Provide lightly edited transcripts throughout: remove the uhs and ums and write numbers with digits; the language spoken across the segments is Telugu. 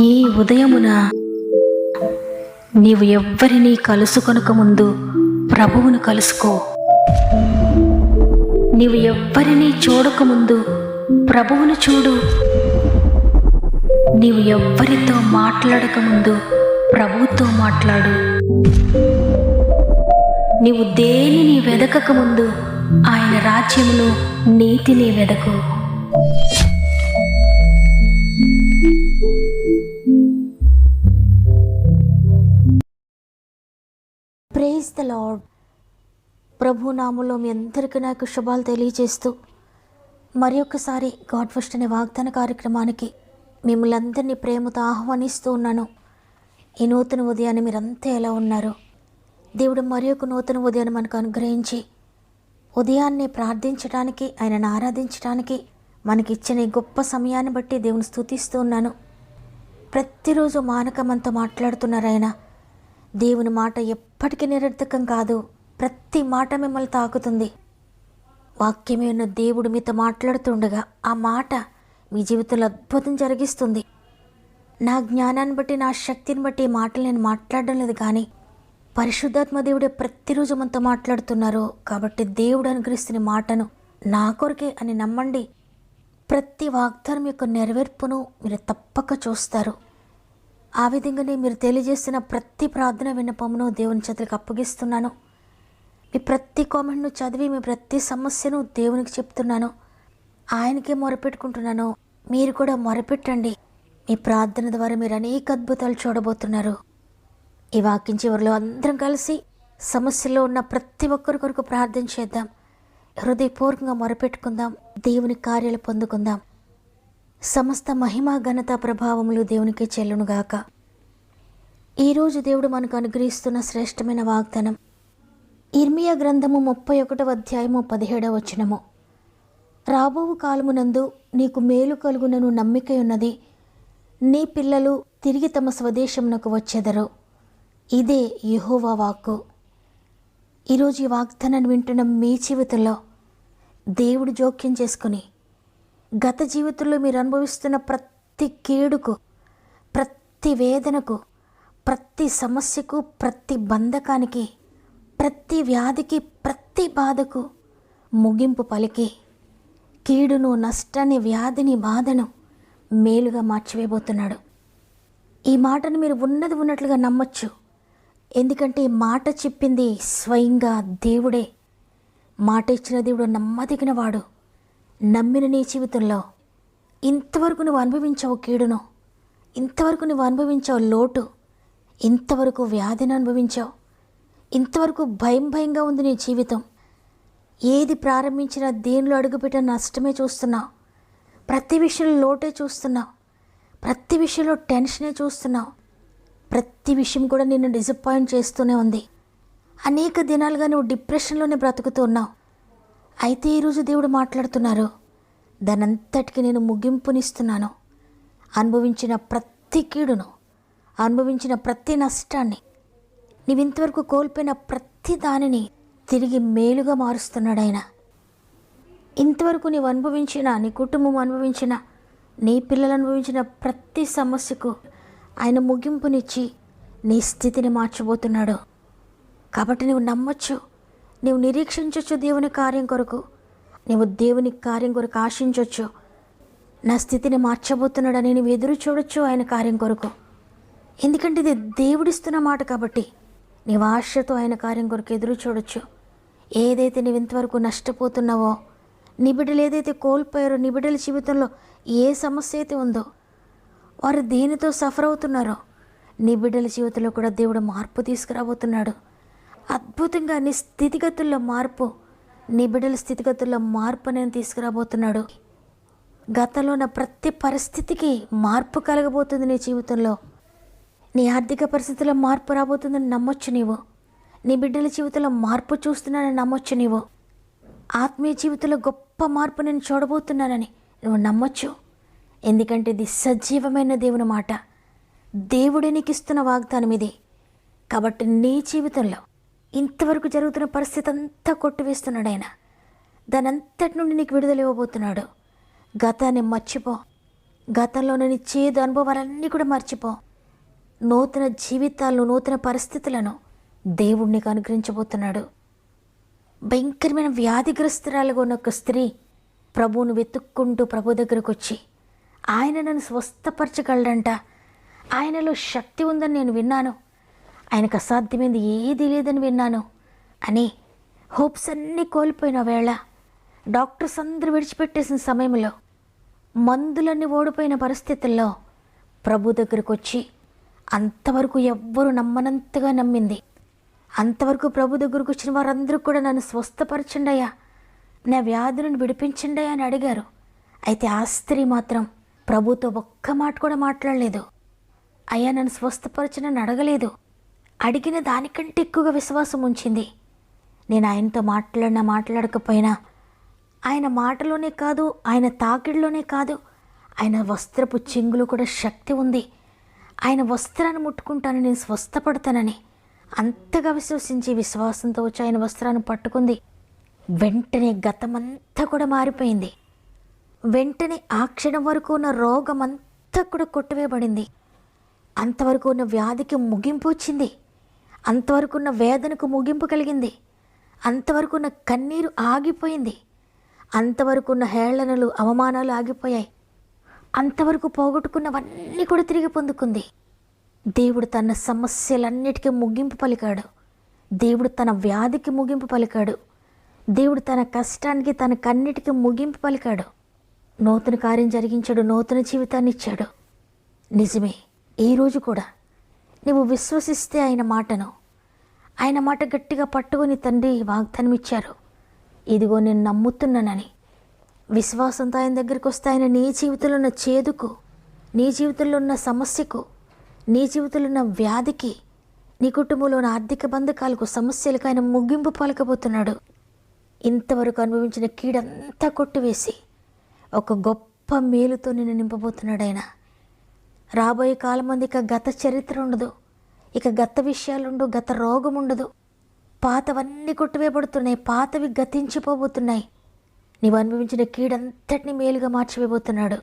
ఈ ఉదయమున నీవు ఎవ్వరినీ కలుసుకొనక ముందు ప్రభువును కలుసుకో. నీవు ఎవ్వరినీ చూడకముందు ప్రభువును చూడు. నీవు ఎవ్వరితో మాట్లాడకముందు ప్రభువుతో మాట్లాడు. నీవు దేనిని వెదకకముందు ఆయన రాజ్యమును నీతిని వెదకు. Praise the Lord. ప్రభు నామములో మీ అందరికీ నాకు శుభాలు తెలియజేస్తూ మరి ఒక్కసారి గాడ్ ఫస్ట్ అనే వాగ్దాన కార్యక్రమానికి మిమ్మల్ని అందరినీ ప్రేమతో ఆహ్వానిస్తూ ఉన్నాను. ఈ నూతన ఉదయాన్ని మీరంతా ఎలా ఉన్నారు? దేవుడు మరి ఒక నూతన ఉదయాన్ని మనకు అనుగ్రహించి ఉదయాన్నే ప్రార్థించడానికి, ఆయనను ఆరాధించడానికి మనకిచ్చిన ఈ గొప్ప సమయాన్ని బట్టి దేవుని స్తుతిస్తూ ఉన్నాను. ప్రతిరోజు మానక మనతో మాట్లాడుతున్నారు ఆయన. దేవుని మాట ఎప్పటికీ నిరర్థకం కాదు. ప్రతి మాట మిమ్మల్ని తాకుతుంది. వాక్యమే ఉన్న దేవుడు మీతో మాట్లాడుతుండగా ఆ మాట మీ జీవితంలో అద్భుతం జరిగిస్తుంది. నా జ్ఞానాన్ని బట్టి, నా శక్తిని బట్టి ఈ మాటలు నేను మాట్లాడడం లేదు, కానీ పరిశుద్ధాత్మ దేవుడే ప్రతిరోజు మనతో మాట్లాడుతున్నారు. కాబట్టి దేవుడు అనుగ్రహిస్తున్న మాటను నా కొరకే అని నమ్మండి. ప్రతి వాగ్దానం యొక్క నెరవేర్పును మీరు తప్పక చూస్తారు. ఆ విధంగానే మీరు తెలియజేస్తున్న ప్రతి ప్రార్థన విన్నపమును దేవుని చేతులకు అప్పగిస్తున్నాను. మీ ప్రతి కామెంట్ను చదివి మీ ప్రతి సమస్యను దేవునికి చెప్తున్నాను. ఆయనకే మొరపెట్టుకుంటున్నాను. మీరు కూడా మొరపెట్టండి. మీ ప్రార్థన ద్వారా మీరు అనేక అద్భుతాలు చూడబోతున్నారు. ఈ వాక్యం చివరిలో అందరం కలిసి సమస్యలో ఉన్న ప్రతి ఒక్కరి కొరకు ప్రార్థన చేద్దాం. హృదయపూర్వకంగా మొరపెట్టుకుందాం. దేవుని కార్యాలు పొందుకుందాం. సమస్త మహిమ, ఘనత, ప్రభావములు దేవునికే చెల్లునుగాక. ఈరోజు దేవుడు మనకు అనుగ్రహిస్తున్న శ్రేష్టమైన వాగ్దానం ఇర్మియా గ్రంథము 31వ అధ్యాయము 17వ వచనము. రాబోవు కాలమునందు నీకు మేలు కలుగునను నమ్మిక ఉన్నది. నీ పిల్లలు తిరిగి తమ స్వదేశమునకు వచ్చెదరు. ఇదే యెహోవా వాక్కు. ఈరోజు ఈ వాగ్దానాన్ని వింటున్న మీ జీవితంలో దేవుడు జోక్యం చేసుకుని గత జీవితంలో మీరు అనుభవిస్తున్న ప్రతి కీడుకు, ప్రతి వేదనకు, ప్రతి సమస్యకు, ప్రతి బంధకానికి, ప్రతి వ్యాధికి, ప్రతి బాధకు ముగింపు పలికి కీడును, నష్టాన్ని, వ్యాధిని, బాధను మేలుగా మార్చివేయబోతున్నాడు. ఈ మాటను మీరు ఉన్నది ఉన్నట్లుగా నమ్మొచ్చు. ఎందుకంటే ఈ మాట చెప్పింది స్వయంగా దేవుడే. మాట ఇచ్చిన దేవుడు నమ్మదగిన వాడు. నమ్మిన నీ జీవితంలో ఇంతవరకు నువ్వు అనుభవించావు కీడును, ఇంతవరకు నువ్వు అనుభవించావు లోటు, ఇంతవరకు వ్యాధిని అనుభవించావు, ఇంతవరకు భయంగా ఉంది నీ జీవితం. ఏది ప్రారంభించినా దేనిలో అడుగుపెట్టిన నష్టమే చూస్తున్నావు. ప్రతి విషయంలో లోటే చూస్తున్నావు. ప్రతి విషయంలో టెన్షనే చూస్తున్నావు. ప్రతి విషయం కూడా నిన్ను డిసప్పాయింట్ చేస్తూనే ఉంది. అనేక దినాలుగా నువ్వు డిప్రెషన్లోనే బ్రతుకుతూ ఉన్నావు. అయితే ఈరోజు దేవుడు మాట్లాడుతున్నారు. దానంతటికి నేను ముగింపునిస్తున్నాను. అనుభవించిన ప్రతి కీడును, అనుభవించిన ప్రతి నష్టాన్ని, నీవు ఇంతవరకు కోల్పోయిన ప్రతి దానిని తిరిగి మేలుగా మారుస్తున్నాడు ఆయన. ఇంతవరకు నీవు అనుభవించిన, నీ కుటుంబం అనుభవించిన, నీ పిల్లలు అనుభవించిన ప్రతి సమస్యకు ఆయన ముగింపునిచ్చి నీ స్థితిని మార్చబోతున్నాడు. కాబట్టి నువ్వు నమ్మొచ్చు, నీవు నిరీక్షించవచ్చు దేవుని కార్యం కొరకు. నీవు దేవుని కార్యం కొరకు ఆశించవచ్చు. నా స్థితిని మార్చబోతున్నాడని నువ్వు ఎదురు చూడొచ్చు ఆయన కార్యం కొరకు. ఎందుకంటే ఇది దేవుడిస్తున్న మాట కాబట్టి నీవు ఆశతో ఆయన కార్యం కొరకు ఎదురు చూడొచ్చు. ఏదైతే నీవు ఇంతవరకు నష్టపోతున్నావో, నీ బిడ్డలు ఏదైతే కోల్పోయారో, నీ బిడ్డల జీవితంలో ఏ సమస్య అయితే ఉందో, వారు దేనితో సఫర్ అవుతున్నారో, నీ బిడ్డల జీవితంలో కూడా దేవుడు మార్పు తీసుకురాబోతున్నాడు. అద్భుతంగా నీ స్థితిగతుల్లో మార్పు, నీ బిడ్డల స్థితిగతుల్లో మార్పు నేను తీసుకురాబోతున్నాడు. గతంలో ఉన్న ప్రతి పరిస్థితికి మార్పు కలగబోతుంది నీ జీవితంలో. నీ ఆర్థిక పరిస్థితుల్లో మార్పు రాబోతుందని నమ్మొచ్చు నీవు. నీ బిడ్డల జీవితంలో మార్పు చూస్తున్నానని నమ్మొచ్చు నీవు. ఆత్మీయ జీవితంలో గొప్ప మార్పు నేను చూడబోతున్నానని నువ్వు నమ్మొచ్చు. ఎందుకంటే ఇది సజీవమైన దేవుని మాట. దేవుడే నీకు ఇస్తున్న వాగ్దానం ఇది. కాబట్టి నీ జీవితంలో ఇంతవరకు జరుగుతున్న పరిస్థితి అంతా కొట్టివేస్తున్నాడు ఆయన. దాని అంతటి నుండి నీకు విడుదల ఇవ్వబోతున్నాడు. గతాన్ని మర్చిపో. గతంలోని చేదు అనుభవాలన్నీ కూడా మర్చిపో. నూతన జీవితాలను, నూతన పరిస్థితులను దేవుడు నీకు అనుగ్రహించబోతున్నాడు. భయంకరమైన వ్యాధిగ్రస్తురాలుగా ఉన్న ఒక స్త్రీ ప్రభువును వెతుక్కుంటూ ప్రభు దగ్గరకు వచ్చి, ఆయన నన్ను స్వస్థపరచగలడంట, ఆయనలో శక్తి ఉందని నేను విన్నాను, ఆయనకు అసాధ్యమైంది ఏదీ లేదని విన్నాను అని హోప్స్ అన్నీ కోల్పోయిన వేళ, డాక్టర్స్ అందరూ విడిచిపెట్టేసిన సమయంలో, మందులన్నీ ఓడిపోయిన పరిస్థితుల్లో ప్రభు దగ్గరకు వచ్చి అంతవరకు ఎవ్వరూ నమ్మనంతగా నమ్మింది. అంతవరకు ప్రభు దగ్గరకు వచ్చిన వారందరూ కూడా నన్ను స్వస్థపరచండి అయ్యా, నా వ్యాధులను విడిపించండి అని అడిగారు. అయితే ఆ స్త్రీ మాత్రం ప్రభుతో ఒక్క మాట కూడా మాట్లాడలేదు. అయ్యా నన్ను స్వస్థపరచనని అడగలేదు. అడిగిన దానికంటే ఎక్కువగా విశ్వాసం ఉంచింది. నేను ఆయనతో మాట్లాడకపోయినా ఆయన మాటలోనే కాదు, ఆయన తాకిడిలోనే కాదు, ఆయన వస్త్రపు చెంగులు కూడా శక్తి ఉంది, ఆయన వస్త్రాన్ని ముట్టుకుంటాను నేను స్వస్థపడతానని అంతగా విశ్వసించి విశ్వాసంతో వచ్చి ఆయన వస్త్రాన్ని పట్టుకుంది. వెంటనే గతమంతా కూడా మారిపోయింది. వెంటనే ఆ క్షణం వరకు ఉన్న రోగం అంతా కూడా కొట్టివేయబడింది. అంతవరకు ఉన్న వ్యాధికి ముగింపు వచ్చింది. అంతవరకు ఉన్న వేదనకు ముగింపు కలిగింది. అంతవరకు ఉన్న కన్నీరు ఆగిపోయింది. అంతవరకు ఉన్న హేళనలు, అవమానాలు ఆగిపోయాయి. అంతవరకు పోగొట్టుకున్నవన్నీ కూడా తిరిగి పొందుకుంది. దేవుడు తన సమస్యలన్నిటికీ ముగింపు పలికాడు. దేవుడు తన వ్యాధికి ముగింపు పలికాడు. దేవుడు తన కష్టానికి, తన కన్నిటికి ముగింపు పలికాడు. నూతన కార్యం జరిగించాడు, నూతన జీవితాన్ని ఇచ్చాడు. నిజమే, ఈరోజు కూడా నువ్వు విశ్వసిస్తే ఆయన మాట గట్టిగా పట్టుకొని తండ్రి వాగ్దానం ఇచ్చారు, ఇదిగో నేను నమ్ముతున్నానని. విశ్వాసంతో ఆయన దగ్గరికి వస్తే ఆయన నీ జీవితంలో ఉన్న చేదుకు, నీ జీవితంలో ఉన్న సమస్యకు, నీ జీవితంలో ఉన్న వ్యాధికి, నీ కుటుంబంలో ఉన్న ఆర్థిక బంధకాలకు, సమస్యలకు ఆయన ముగింపు పలకబోతున్నాడు. ఇంతవరకు అనుభవించిన కీడంతా కొట్టివేసి ఒక గొప్ప మేలుతో నిన్ను నింపబోతున్నాడు ఆయన. రాబోయే కాలం మంది ఇక గత చరిత్ర ఉండదు, ఇక గత విషయాలుండవు, గత రోగం ఉండదు. పాతవన్నీ కొట్టివేయబడుతున్నాయి, పాతవి గతించిపోబోతున్నాయి. నీవు అనుభవించిన కీడంతటిని మేలుగా మార్చివేయబోతున్నాడు.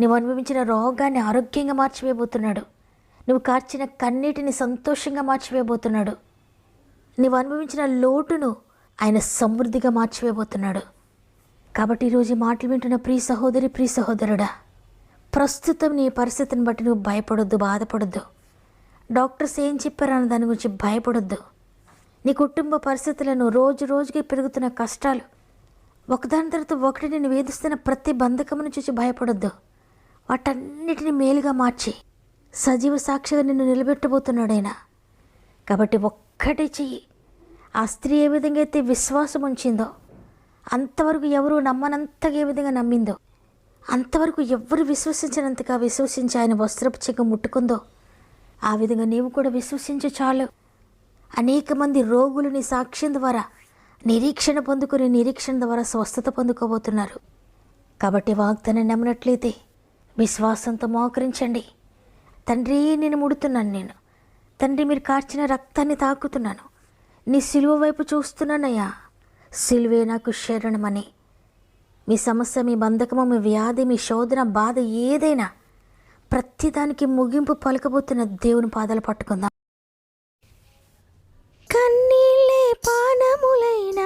నువ్వు అనుభవించిన రోగాన్ని ఆరోగ్యంగా మార్చివేయబోతున్నాడు. నువ్వు కార్చిన కన్నీటిని సంతోషంగా మార్చివేయబోతున్నాడు. నువ్వు అనుభవించిన లోటును ఆయన సమృద్ధిగా మార్చివేయబోతున్నాడు. కాబట్టి ఈరోజు మాటలు వింటున్న ప్రియ సహోదరి, ప్రియ సహోదరుడా, ప్రస్తుతం నీ పరిస్థితిని బట్టి నువ్వు భయపడొద్దు, బాధపడొద్దు. డాక్టర్స్ ఏం చెప్పారన్న దాని గురించి భయపడొద్దు. నీ కుటుంబ పరిస్థితులను, రోజు రోజుకి పెరుగుతున్న కష్టాలు, ఒకదాని తర్వాత ఒకటి నేను వేధిస్తున్న ప్రతి బంధకమును చూసి భయపడొద్దు. వాటన్నిటిని మేలుగా మార్చి సజీవ సాక్షిగా నిన్ను నిలబెట్టబోతున్నాడైనా. కాబట్టి ఒక్కటే చెయ్యి. ఆ స్త్రీ ఏ విధంగా అయితే విశ్వాసం ఉంచిందో, అంతవరకు ఎవరు నమ్మనంతగా ఏ విధంగా నమ్మిందో, అంతవరకు ఎవరు విశ్వసించినంతగా విశ్వసించి ఆయన వస్త్రపు చెంగు ముట్టుకుందో, ఆ విధంగా నీవు కూడా విశ్వసించు చాలు. అనేక మంది రోగులు నీ సాక్ష్యం ద్వారా నిరీక్షణ పొందుకుని, నిరీక్షణ ద్వారా స్వస్థత పొందుకోబోతున్నారు. కాబట్టి వాగ్దానం నమ్మినట్లయితే విశ్వాసంతో మోకరించండి. తండ్రి నేను ముడుతున్నాను, నేను తండ్రి మీరు కార్చిన రక్తాన్ని తాకుతున్నాను, నీ సిలువ వైపు చూస్తున్నానయ్యా, సిలువే నాకు శరణమని. మీ సమస్య, మీ బంధకము, మీ వ్యాధి, మీ శోధన, బాధ ఏదైనా ప్రతిదానికి ముగింపు పలకబోతున్న దేవుని పాదాలు పట్టుకుందాం. కన్నీళ్ళే పానములైన,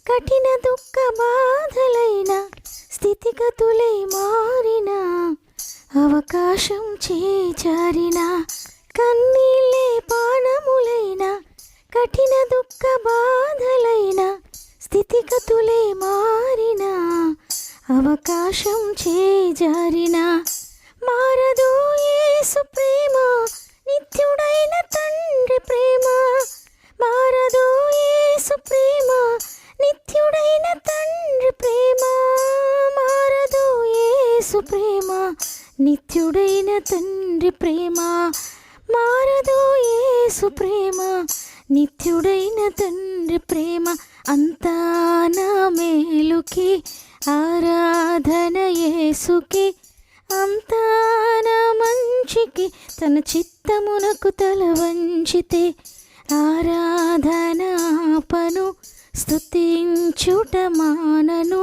కఠిన దుఃఖ బాధలైన, స్థితిగతులై మారిన, అవకాశం చేజారిన. కన్నీళ్ళే పానములైన, కఠిన దుఃఖ బాధలైన, స్థితిగతులే మారిన, అవకాశం చేజారిన. మారదు యేసు ప్రేమ, నిత్యుడైన తండ్రి ప్రేమ. మారదు యేసు ప్రేమ, నిత్యుడైన తండ్రి ప్రేమ. మారదు యేసు ప్రేమ, నిత్యుడైన తండ్రి ప్రేమ. మారదు యేసు ప్రేమ, నిత్యుడైన తండ్రి ప్రేమ. అంతా నా మేలుకి, ఆరాధన యేసుకి. అంతా నా మంచికి, తన చిత్తమునకు తల వంచితే. ఆరాధనాపను, స్తుతించుట మానను.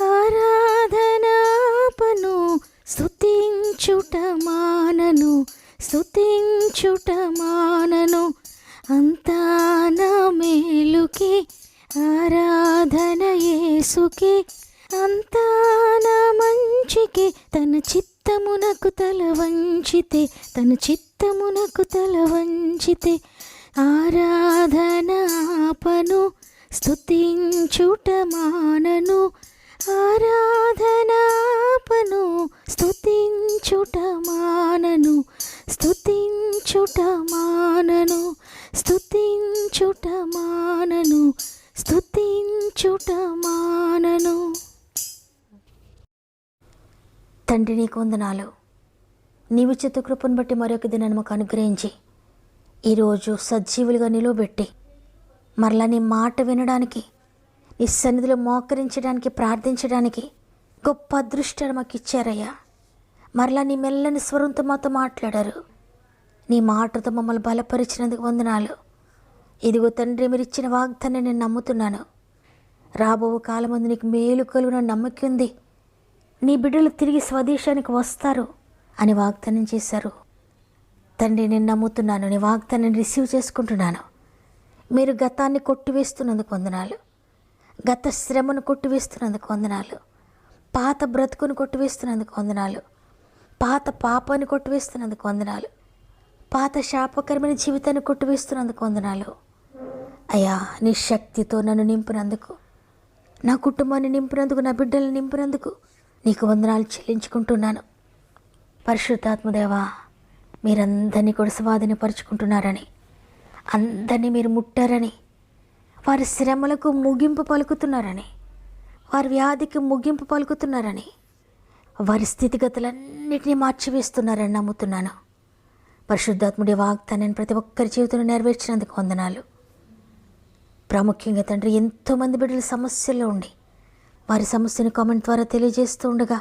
ఆరాధనాపను, స్తుతించుట మానను, స్తుతించుట మానను. అంతా నా మేలుకే, ఆరాధన యేసుకే. అంతా నా మంచికే, తన చిత్తమునకు తల వంచితే, తన చిత్తమునకు తల వంచితే. ఆరాధనాపను, స్తుతించుట మానను. ఆరాధనాపను, స్తుతించుట మానను. స్తుతించుట మానను, స్తుతించుట మానను, స్తుతించుట మానను. తండ్రి నీకు వందనాలు. నీవు చిత్త కృపను బట్టి మరొక దినాన్ని మాకు అనుగ్రహించి ఈరోజు సజీవులుగా నిలవబెట్టి మరలా నీ మాట వినడానికి, నీ సన్నిధిలో మోకరించడానికి, ప్రార్థించడానికి గొప్ప అదృష్టాన్ని మాకు ఇచ్చారయ్యా. మరలా నీ మెల్లని స్వరంతో మాతో మాట్లాడారు. నీ మాటతో మమ్మల్ని బలపరిచినందుకు వందనాలు. ఇదిగో తండ్రి, మీరు ఇచ్చిన వాగ్దాన్ని నేను నమ్ముతున్నాను. రాబో కాలమందు నీకు మేలు కలుగున నమ్మకం ఉంది. నీ బిడ్డలు తిరిగి స్వదేశానికి వస్తారు అని వాగ్దానం చేశారు. తండ్రి, నేను నమ్ముతున్నాను. నీ వాగ్దాన్ని రిసీవ్ చేసుకుంటున్నాను. మీరు గతాన్ని కొట్టివేస్తున్నందుకు వందనాలు. గత శ్రమను కొట్టివేస్తున్నందుకు వందనాలు. పాత బ్రతుకును కొట్టివేస్తున్నందుకు వందనాలు. పాత పాపాన్ని కొట్టివేస్తున్నందుకు వందనాలు. పాత శాపకరమైన జీవితాన్ని కొట్టివేస్తున్నందుకు వందనాలు. అయ్యా, నీ శక్తితో నన్ను నింపినందుకు, నా కుటుంబాన్ని నింపినందుకు, నా బిడ్డలను నింపినందుకు నీకు వందనాలు చెల్లించుకుంటున్నాను. పరిశుద్ధాత్మదేవా, మీరందరినీ కూడా స్వాధీనపరుచుకుంటున్నారని, అందరినీ మీరు ముట్టారని, వారి శ్రమలకు ముగింపు పలుకుతున్నారని, వారి వ్యాధికి ముగింపు పలుకుతున్నారని, వారి స్థితిగతులన్నిటినీ మార్చివేస్తున్నారని నమ్ముతున్నాను. పరిశుద్ధాత్ముడి వాగ్దానాన్ని ప్రతి ఒక్కరి జీవితంలో నెరవేర్చినందుకు వందనాలు. ప్రాముఖ్యంగా తండ్రి, ఎంతోమంది బిడ్డల సమస్యల్లో ఉండి వారి సమస్యను కామెంట్ ద్వారా తెలియజేస్తూ ఉండగా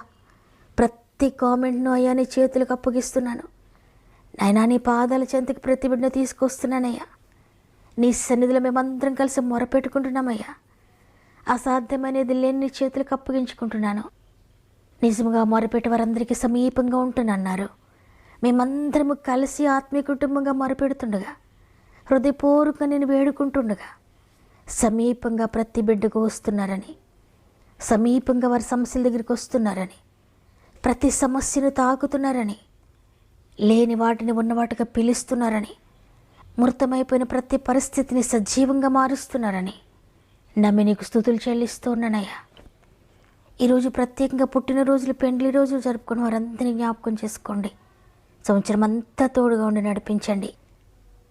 ప్రతి కామెంట్ను అయ్యా నీ చేతులకు అప్పగిస్తున్నాను. నాయనా, నీ పాదాల చెంతకి ప్రతి బిడ్డను తీసుకొస్తున్నానయ్యా. నీ సన్నిధిలో మేమందరం కలిసి మొరపెట్టుకుంటున్నామయ్యా. అసాధ్యమనేది లేని నీ చేతులకు అప్పగించుకుంటున్నాను. నిజంగా మొరపెట్టి వారందరికీ సమీపంగా ఉంటున్నారు. మేమందరము కలిసి ఆత్మీయ కుటుంబంగా మొరపెడుతుండగా, హృదయపూర్వకంగా నేను వేడుకుంటుండగా సమీపంగా ప్రతి బిడ్డకు వస్తున్నారని, సమీపంగా వారి సమస్యల దగ్గరికి వస్తున్నారని, ప్రతి సమస్యను తాకుతున్నారని, లేని వాటిని ఉన్నవాటిగా పిలుస్తున్నారని, మృతమైపోయిన ప్రతి పరిస్థితిని సజీవంగా మారుస్తున్నారని నమ్మి నీకు స్తుతులు చెల్లిస్తూ ఉన్నానయ్యా. ఈరోజు ప్రత్యేకంగా పుట్టినరోజులు, పెండ్లి రోజులు జరుపుకుని వారందరినీ జ్ఞాపకం చేసుకోండి. సంవత్సరం అంతా తోడుగా ఉండి నడిపించండి.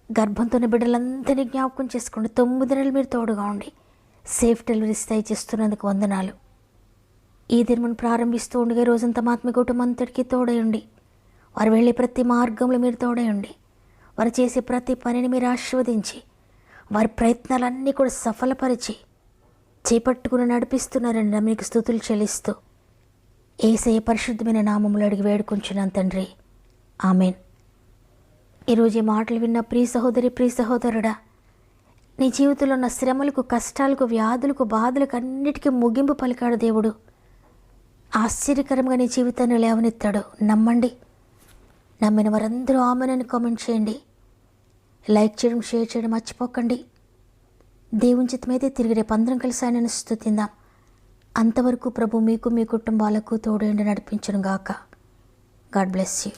గర్భంతోని బిడ్డలందరినీ జ్ఞాపకం చేసుకోండి. 9 నెలలు మీరు తోడుగా ఉండి సేఫ్ డెలివరీస్ దయచేస్తున్నందుకు వందనాలు. ఈ దినమును ప్రారంభిస్తూ ఉండగా రోజంతా ఆత్మీయ కుటుంబం అంతటికీ తోడయండి. వారు వెళ్ళే ప్రతి మార్గంలో మీరు తోడయండి. వారు చేసే ప్రతి పనిని మీరు ఆశీర్వదించి వారి ప్రయత్నాలన్నీ కూడా సఫలపరిచి చేపట్టుకుని నడిపిస్తున్నారని మీకు స్తుతులు చెల్లిస్తూ యేసయ్య పరిశుద్ధమైన నామములో అడిగి వేడుకుంటున్నాను తండ్రి, ఆమెన్. ఈరోజు ఈ మాటలు విన్న ప్రియ సహోదరి, ప్రియ సహోదరుడా, నీ జీవితంలో ఉన్న శ్రమలకు, కష్టాలకు, వ్యాధులకు, బాధలకు అన్నిటికీ ముగింపు పలికాడు దేవుడు. ఆశ్చర్యకరంగా నీ జీవితాన్ని లేవనెత్తాడు. నమ్మండి. నమ్మిన వారందరూ ఆమెనని కామెంట్ చేయండి. లైక్ చేయడం, షేర్ చేయడం మర్చిపోకండి. దేవుని చిత్తమైతే తిరిగి రేపు అందరం కలిసి ఆయనను స్తుతిందాం. అంతవరకు ప్రభు మీకు, మీ కుటుంబాలకు తోడేండి నడిపించును గాక. God bless you.